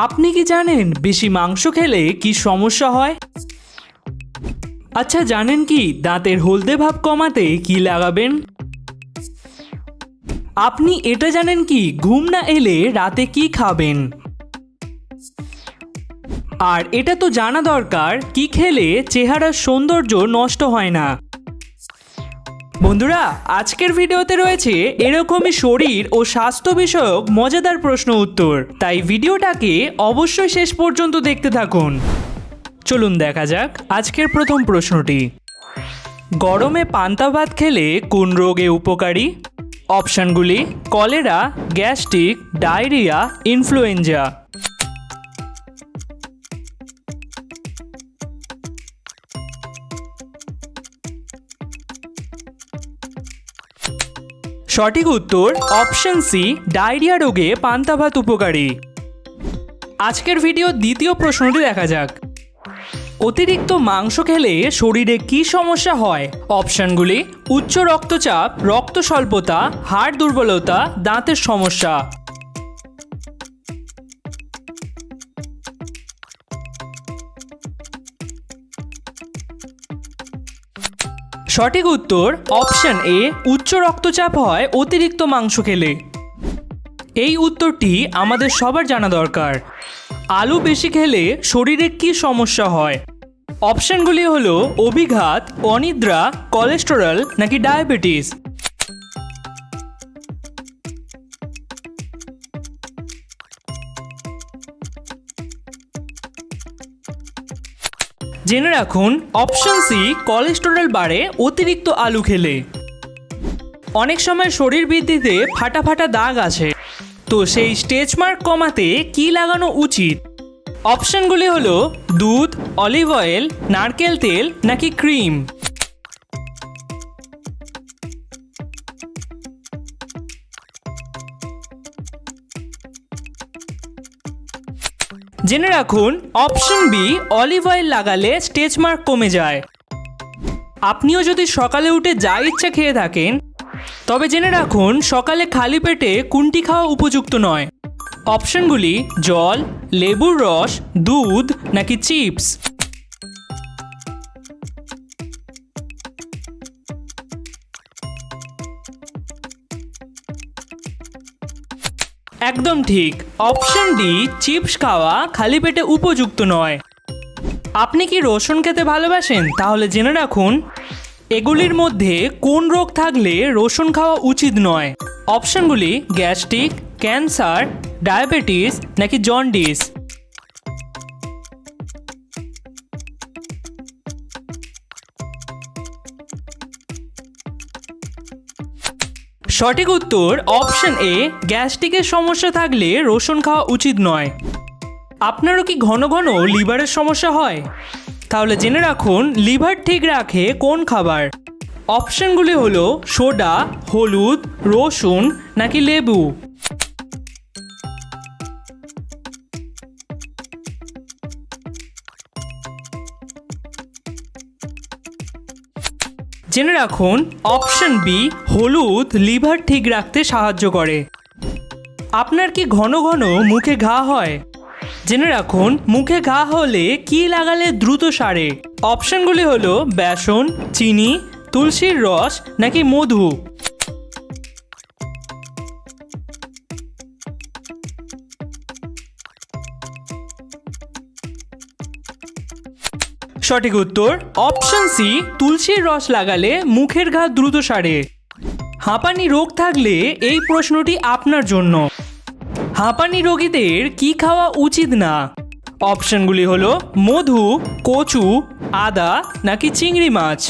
আপনি কি জানেন বেশি মাংস খেলে কি সমস্যা হয়? আচ্ছা, জানেন কি দাঁতের হলদে ভাব কমাতে কি লাগাবেন? আপনি এটা জানেন কি ঘুম না এলে রাতে কি খাবেন? আর এটা তো জানা দরকার কি খেলে চেহারার সৌন্দর্য নষ্ট হয় না। বন্ধুরা, আজকের ভিডিওতে রয়েছে এরকমই শরীর ও স্বাস্থ্য বিষয়ক মজাদার প্রশ্ন উত্তর, তাই ভিডিওটাকে অবশ্যই শেষ পর্যন্ত দেখতে থাকুন। চলুন দেখা যাক আজকের প্রথম প্রশ্নটি। গরমে পান্তা ভাত খেলে কোন রোগে উপকারী? অপশনগুলি: কলেরা, গ্যাস্ট্রিক, ডায়রিয়া, ইনফ্লুয়েঞ্জা। সঠিক উত্তর অপশন সি, ডায়রিয়া রোগে পান্তা ভাত উপকারী। আজকের ভিডিওর দ্বিতীয় প্রশ্নটি দেখা যাক। অতিরিক্ত মাংস খেলে শরীরে কি সমস্যা হয়? অপশনগুলি: উচ্চ রক্তচাপ, রক্ত স্বল্পতা, হাড় দুর্বলতা, দাঁতের সমস্যা। সঠিক উত্তর অপশন এ, উচ্চ রক্তচাপ হয় অতিরিক্ত মাংস খেলে। এই উত্তরটি আমাদের সবার জানা দরকার। আলু বেশি খেলে শরীরে কি সমস্যা হয়? অপশনগুলি হলো অভিঘাত, অনিদ্রা, কোলেস্টেরল নাকি ডায়াবেটিস। জেনে রাখুন অপশন সি, কোলেস্টেরল বাড়ে অতিরিক্ত আলু খেলে। অনেক সময় শরীর বৃদ্ধিতে ফাটা ফাটা দাগ আছে, তো সেই স্টেচ মার্ক কমাতে কি লাগানো উচিত? অপশনগুলি হলো দুধ, অলিভ অয়েল, নারকেল তেল নাকি ক্রিম। জেনে রাখুন অপশন বি, অলিভ অয়েল লাগালে স্টেচ মার্ক কমে যায়। আপনিও যদি সকালে উঠে যা ইচ্ছা খেয়ে থাকেন, তবে জেনে রাখুন সকালে খালি পেটে কোনটি খাওয়া উপযুক্ত নয়। অপশনগুলি: জল, লেবুর রস, দুধ নাকি চিপস। একদম ঠিক, অপশন ডি, চিপস খাওয়া খালি পেটে উপযুক্ত নয়। আপনি কি রসুন খেতে ভালোবাসেন? তাহলে জেনে রাখুন এগুলির মধ্যে কোন রোগ থাকলে রসুন খাওয়া উচিত নয়। অপশনগুলি: গ্যাস্ট্রিক, ক্যান্সার, ডায়াবেটিস নাকি জন্ডিস। সঠিক উত্তর অপশন এ, গ্যাস্ট্রিকের সমস্যা থাকলে রসুন খাওয়া উচিত নয়। আপনারও কি ঘন ঘন লিভারের সমস্যা হয়? তাহলে জেনে রাখুন লিভার ঠিক রাখে কোন খাবার। অপশনগুলি হলো সোডা, হলুদ, রসুন নাকি লেবু। জেনে রাখুন অপশন বি, হলুদ লিভার ঠিক রাখতে সাহায্য করে। আপনার কি ঘন ঘন মুখে ঘা হয়? জেনে রাখুন মুখে ঘা হলে কি লাগালে দ্রুত সারে। অপশনগুলি হলো বেসন, চিনি, তুলসীর রস নাকি মধু। সঠিক উত্তর অপশন সি, তুলসীর রস লাগালে মুখের ঘা দ্রুত সারে। হাঁপানি রোগ থাকলে এই প্রশ্নটি আপনার জন্য। হাঁপানি রোগীদের কি খাওয়া উচিত না? অপশনগুলি হলো মধু, কচু, আদা নাকি চিংড়ি মাছ।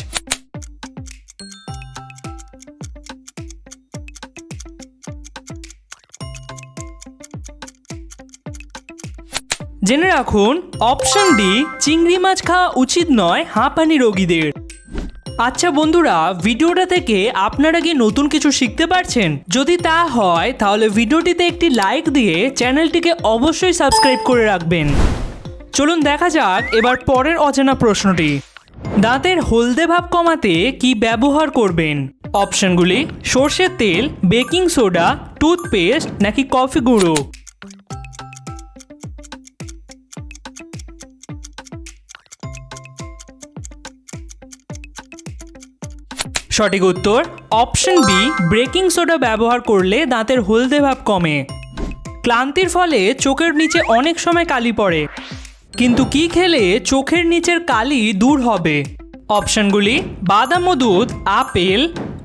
জেনে রাখুন অপশন ডি, চিংড়ি মাছ খাওয়া উচিত নয় হাঁপানি রোগীদের। আচ্ছা বন্ধুরা, ভিডিওটা থেকে আপনারা কি নতুন কিছু শিখতে পারছেন? যদি তা হয় তাহলে ভিডিওটিতে একটি লাইক দিয়ে চ্যানেলটিকে অবশ্যই সাবস্ক্রাইব করে রাখবেন। চলুন দেখা যাক এবার পরের অজানা প্রশ্নটি। দাঁতের হলদে ভাব কমাতে কি ব্যবহার করবেন? অপশনগুলি: সর্ষের তেল, বেকিং সোডা, টুথপেস্ট নাকি কফি গুঁড়ো। সঠিক উত্তর অপশন বি, বেকিং সোডা ব্যবহার করলে দাঁতের হলদে ভাব কমে। ক্লান্তির ফলে চোখের নিচে অনেক সময় কালি পড়ে, কিন্তু কি খেলে চোখের নিচের কালি দূর হবে? অপশনগুলি বাদাম ও দুধ, আপেল,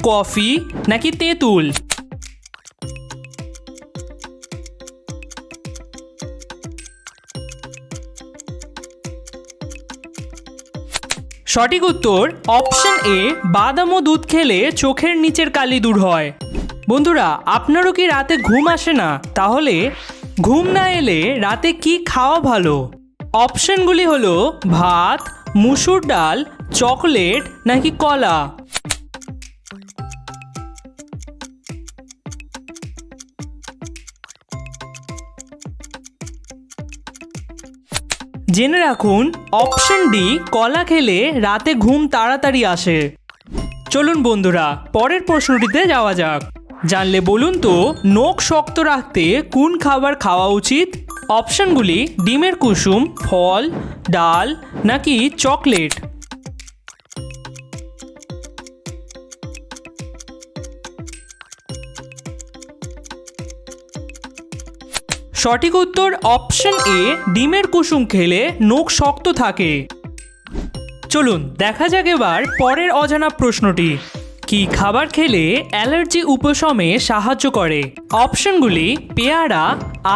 কফি নাকি তেঁতুল। সঠিক উত্তর অপশন এ, বাদাম ও দুধ খেলে চোখের নিচের কালি দূর হয়। বন্ধুরা, আপনারও কি রাতে ঘুম আসে না? তাহলে ঘুম না এলে রাতে কি খাওয়া ভালো? অপশনগুলি হলো ভাত, মুসুর ডাল, চকলেট নাকি কলা। জেনে রাখুন অপশন ডি, কলা খেলে রাতে ঘুম তাড়াতাড়ি আসে। চলুন বন্ধুরা, পরের প্রশ্নটিতে যাওয়া যাক। জানলে বলুন তো, নখ শক্ত রাখতে কোন খাবার খাওয়া উচিত? অপশনগুলি ডিমের কুসুম, ফল, ডাল নাকি চকলেট। সঠিক উত্তর অপশন এ, ডিমের কুসুম খেলে নখ শক্ত থাকে। চলুন দেখা যাক এবার পরের অজানা প্রশ্নটি। কি খাবার খেলে অ্যালার্জি উপশমে সাহায্য করে? অপশনগুলি পেয়ারা,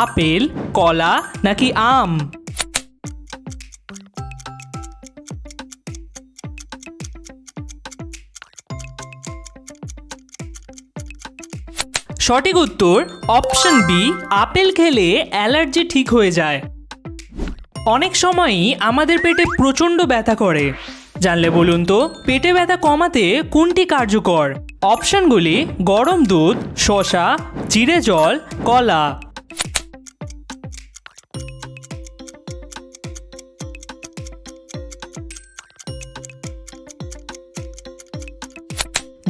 আপেল, কলা নাকি আম। সঠিক উত্তর অপশন বি, আপেল খেলে অ্যালার্জি ঠিক হয়ে যায়। অনেক সময়ই আমাদের পেটে প্রচণ্ড ব্যথা করে। জানলে বলুন তো, পেটে ব্যথা কমাতে কোনটি কার্যকর? অপশনগুলি গরম দুধ, শসা, জিরে জল, কলা।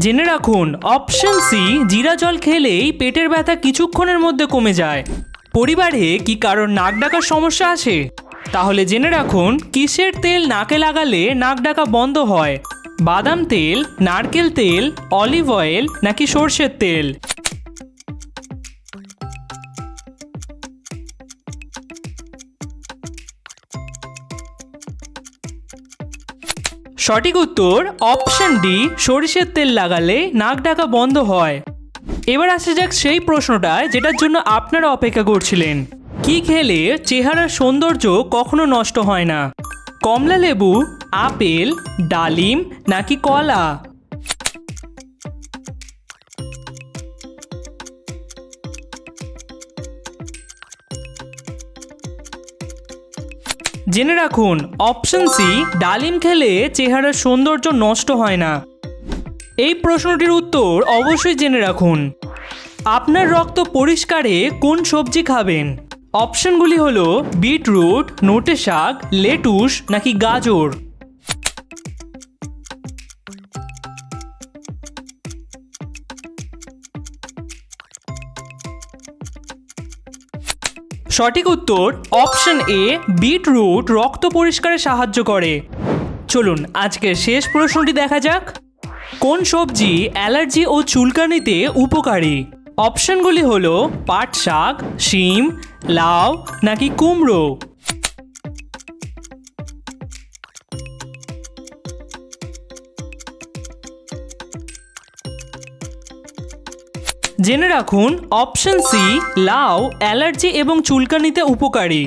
জেনে রাখুন অপশন সি, জিরা জল খেলেই পেটের ব্যথা কিছুক্ষণের মধ্যে কমে যায়। পরিবারে কি কারোর নাক ডাকার সমস্যা আছে? তাহলে জেনে রাখুন কিসের তেল নাকে লাগালে নাক ডাকা বন্ধ হয়? বাদাম তেল, নারকেল তেল, অলিভ অয়েল নাকি সর্ষের তেল। সঠিক উত্তর অপশন ডি, সরিষার তেল লাগালে নাক ডাকা বন্ধ হয়। এবার আসা যাক সেই প্রশ্নটায় যেটার জন্য আপনারা অপেক্ষা করছিলেন। কি খেলে চেহারার সৌন্দর্য কখনো নষ্ট হয় না? কমলা লেবু, আপেল, ডালিম নাকি কলা। জেনে রাখুন অপশন সি, ডালিম খেলে চেহারার সৌন্দর্য নষ্ট হয় না। এই প্রশ্নটির উত্তর অবশ্যই জেনে রাখুন। আপনার রক্ত পরিষ্কারে কোন সবজি খাবেন? অপশনগুলি হলো বিটরুট, নোটে শাক, লেটুস নাকি গাজর। সঠিক উত্তর অপশন এ, বিটরুট রক্ত পরিষ্কারে সাহায্য করে। চলুন আজকের শেষ প্রশ্নটি দেখা যাক। কোন সবজি অ্যালার্জি ও চুলকানিতে উপকারী? অপশনগুলি হলো পাট শাক, শিম, লাউ নাকি কুমড়ো। জেনে রাখুন অপশন সি, লাউ অ্যালার্জি এবং চুলকানিতে উপকারী।